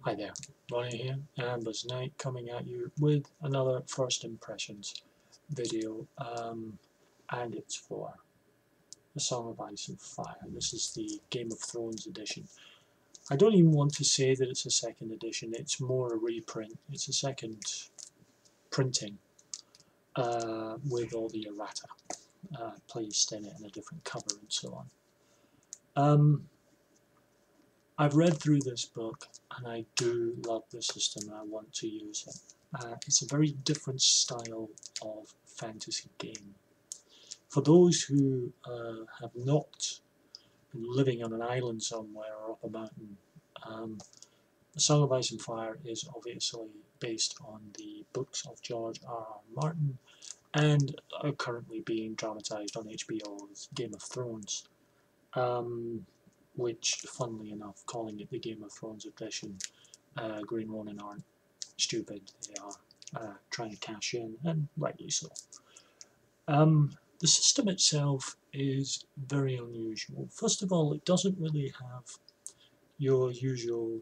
Hi there, Ronnie here, Amber's Night, coming at you with another first impressions video, and it's for The Song of Ice and Fire. This is the Game of Thrones edition. I don't even want to say that it's a second edition, it's more a reprint. It's a second printing with all the errata placed in it and a different cover and so on. I've read through this book and I do love the system and I want to use it. It's a very different style of fantasy game. For those who have not been living on an island somewhere or up a mountain, The Song of Ice and Fire is obviously based on the books of George R.R. Martin and are currently being dramatised on HBO's Game of Thrones. Which, funnily enough, calling it the Game of Thrones edition, Green Ronin aren't stupid. They are trying to cash in, and rightly so. The system itself is very unusual. First of all, it doesn't really have your usual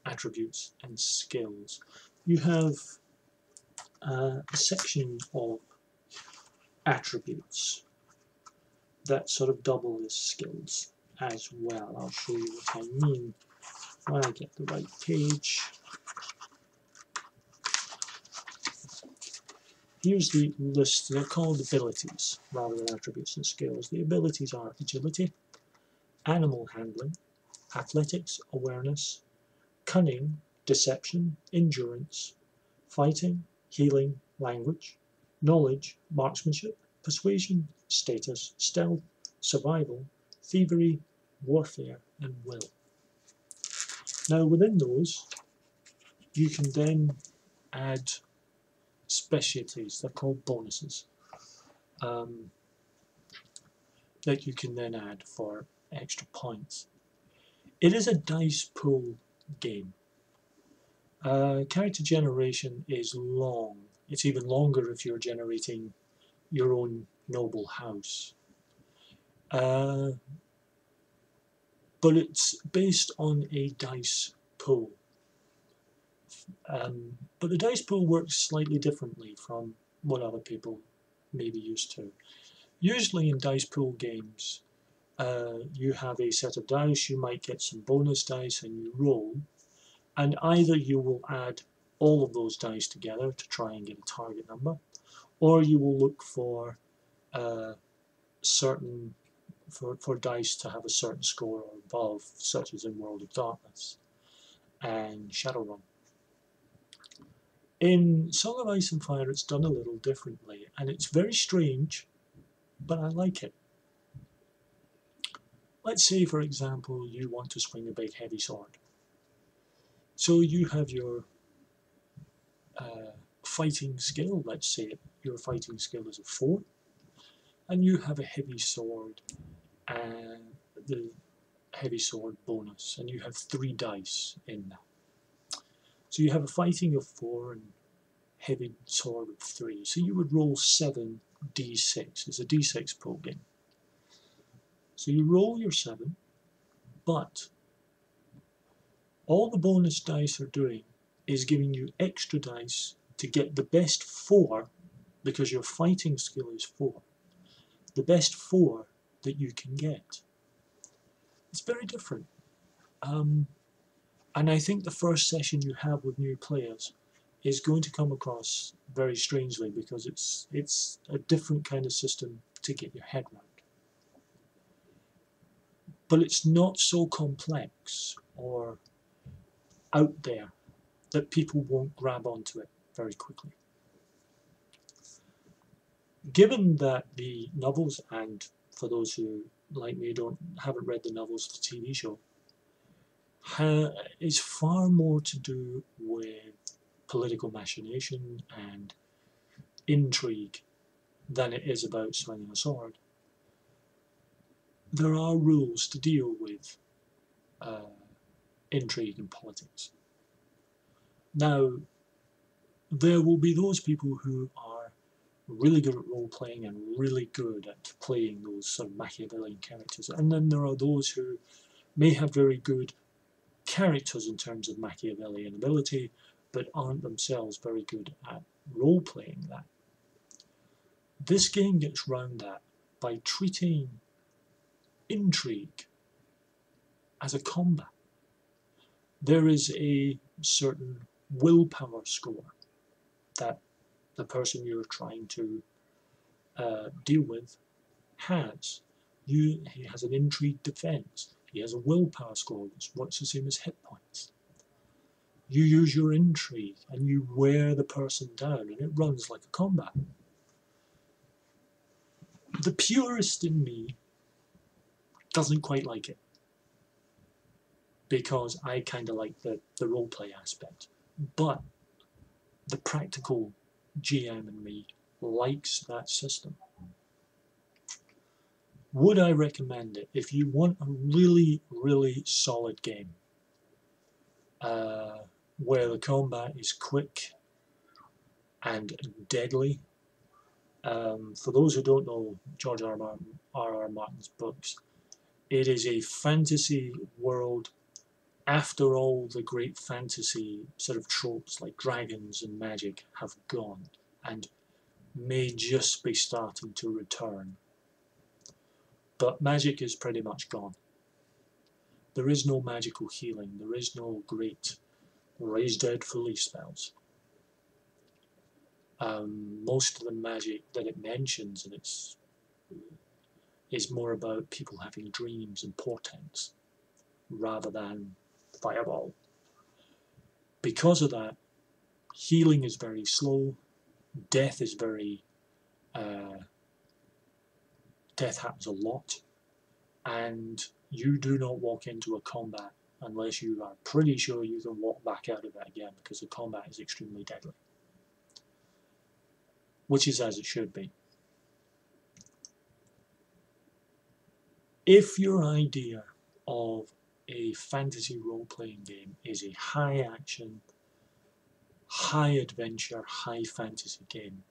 attributes and skills. You have a section of attributes that sort of double as skills as well. I'll show you what I mean when I get the right page. Here's the list. They're called abilities rather than attributes and skills. The abilities are agility, animal handling, athletics, awareness, cunning, deception, endurance, fighting, healing, language, knowledge, marksmanship, persuasion, status, stealth, survival, thievery, warfare, and will. Now within those, you can then add specialties. They're called bonuses that you can then add for extra points. It is a dice pool game. Character generation is long. It's even longer if you're generating your own noble house. But it's based on a dice pool. But the dice pool works slightly differently from what other people may be used to. Usually in dice pool games, you have a set of dice, you might get some bonus dice and you roll, and either you will add all of those dice together to try and get a target number, or you will look for for dice to have a certain score or above, such as in World of Darkness and Shadowrun. In Song of Ice and Fire it's done a little differently, and it's very strange, but I like it. Let's say, for example, you want to swing a big heavy sword. So you have your fighting skill, let's say your fighting skill is a 4, and you have a heavy sword and the heavy sword bonus, and you have 3 dice in that. So you have a fighting of 4 and heavy sword of 3. So you would roll 7 d6. It's a d6 pool game. So you roll your 7, but all the bonus dice are doing is giving you extra dice to get the best 4, because your fighting skill is 4. The best 4 that you can get. It's very different. And I think the first session you have with new players is going to come across very strangely, because it's a different kind of system to get your head around. But it's not so complex or out there that people won't grab onto it very quickly. Given that the novels, and for those who like me haven't read the novels, the TV show is far more to do with political machination and intrigue than it is about swinging a sword. There are rules to deal with intrigue and politics. Now, there will be those people who are really good at role-playing and really good at playing those sort of Machiavellian characters, and then there are those who may have very good characters in terms of Machiavellian ability, but aren't themselves very good at role-playing that. This game gets round that by treating intrigue as a combat. There is a certain willpower score that the person you're trying to deal with has. He has an intrigue defense. He has a willpower score which works the same as hit points. You use your intrigue and you wear the person down, and it runs like a combat. The purist in me doesn't quite like it, because I kind of like the roleplay aspect. But the practical GM in me likes that system. Would I recommend it? If you want a really, really solid game, where the combat is quick and deadly. For those who don't know George R.R. Martin's books, it is a fantasy world after all the great fantasy sort of tropes like dragons and magic have gone and may just be starting to return. But magic is pretty much gone. There is no magical healing. There is no great raise dead fully spells. Most of the magic that it mentions, and is more about people having dreams and portents rather than fireball. Because of that, healing is very slow. Death is very death happens a lot, and you do not walk into a combat unless you are pretty sure you can walk back out of it again, because the combat is extremely deadly, which is as it should be. If your idea of a fantasy role-playing game is a high action, high adventure, high fantasy game,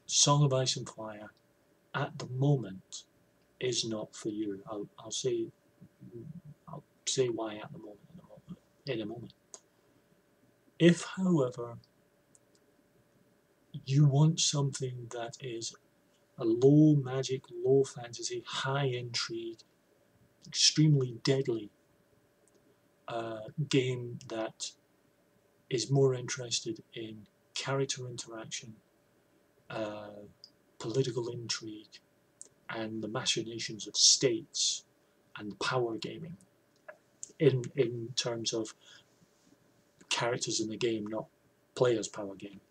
Song of Ice and Fire at the moment is not for you. I'll say why at the moment in a moment. If, however, you want something that is a low magic, low fantasy, high intrigue, extremely deadly game that is more interested in character interaction, political intrigue, and the machinations of states and power gaming in terms of characters in the game, not players' power game,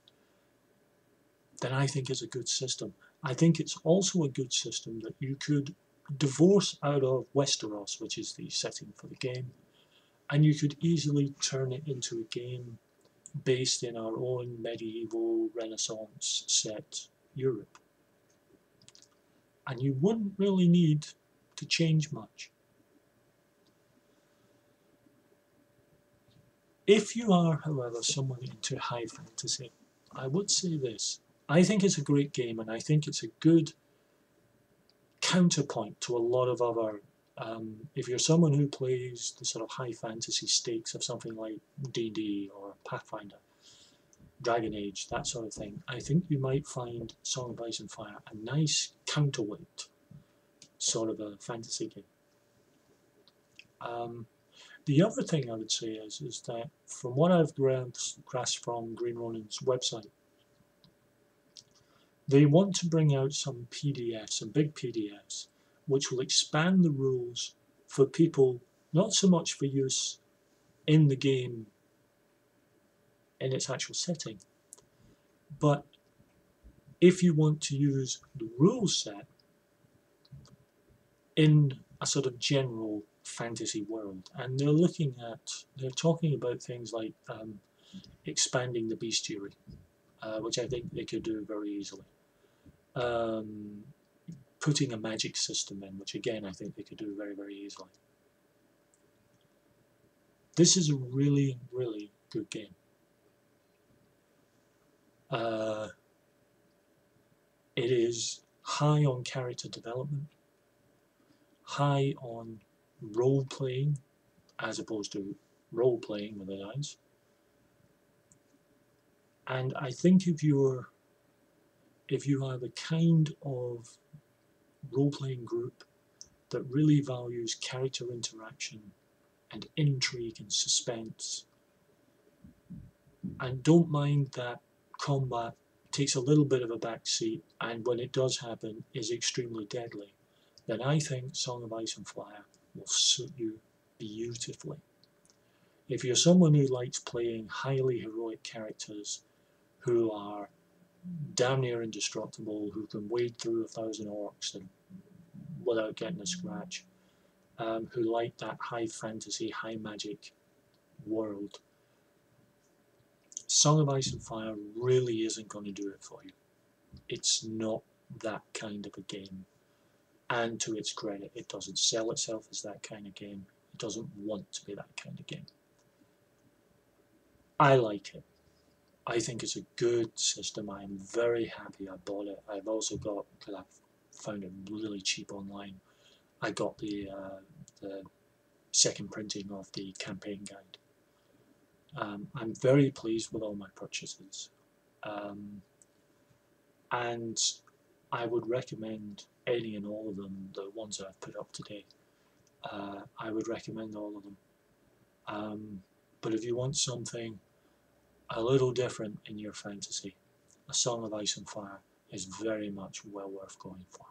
then I think it's a good system. I think it's also a good system that you could divorce out of Westeros, which is the setting for the game, and you could easily turn it into a game based in our own medieval Renaissance set Europe. And you wouldn't really need to change much. If you are, however, someone into high fantasy, I would say this. I think it's a great game, and I think it's a good counterpoint to a lot of other, if you're someone who plays the sort of high fantasy stakes of something like D&D or Pathfinder, Dragon Age, that sort of thing, I think you might find Song of Ice and Fire a nice counterweight sort of a fantasy game. The other thing I would say is that from what I've grasped from Green Ronin's website, they want to bring out some PDFs, some big PDFs, which will expand the rules for people, not so much for use in the game in its actual setting, but if you want to use the rule set in a sort of general fantasy world. And they're talking about things like expanding the bestiary, which I think they could do very easily. Putting a magic system in, which again I think they could do very, very easily. This is a really, really good game. It is high on character development, high on role playing, as opposed to role playing with the dice. And I think if you are the kind of role playing group that really values character interaction and intrigue and suspense, and don't mind that combat takes a little bit of a backseat, and when it does happen is extremely deadly, then I think Song of Ice and Fire will suit you beautifully. If you're someone who likes playing highly heroic characters who are damn near indestructible, who can wade through 1,000 orcs without getting a scratch, who like that high fantasy, high magic world, Song of Ice and Fire really isn't going to do it for you. It's not that kind of a game. And to its credit, it doesn't sell itself as that kind of game. It doesn't want to be that kind of game. I like it. I think it's a good system. I am very happy I bought it. I've also got, because I've found it really cheap online, I got the second printing of the campaign guide. I'm very pleased with all my purchases. And I would recommend any and all of them, the ones that I've put up today. I would recommend all of them. But if you want something a little different in your fantasy, A Song of Ice and Fire is very much well worth going for.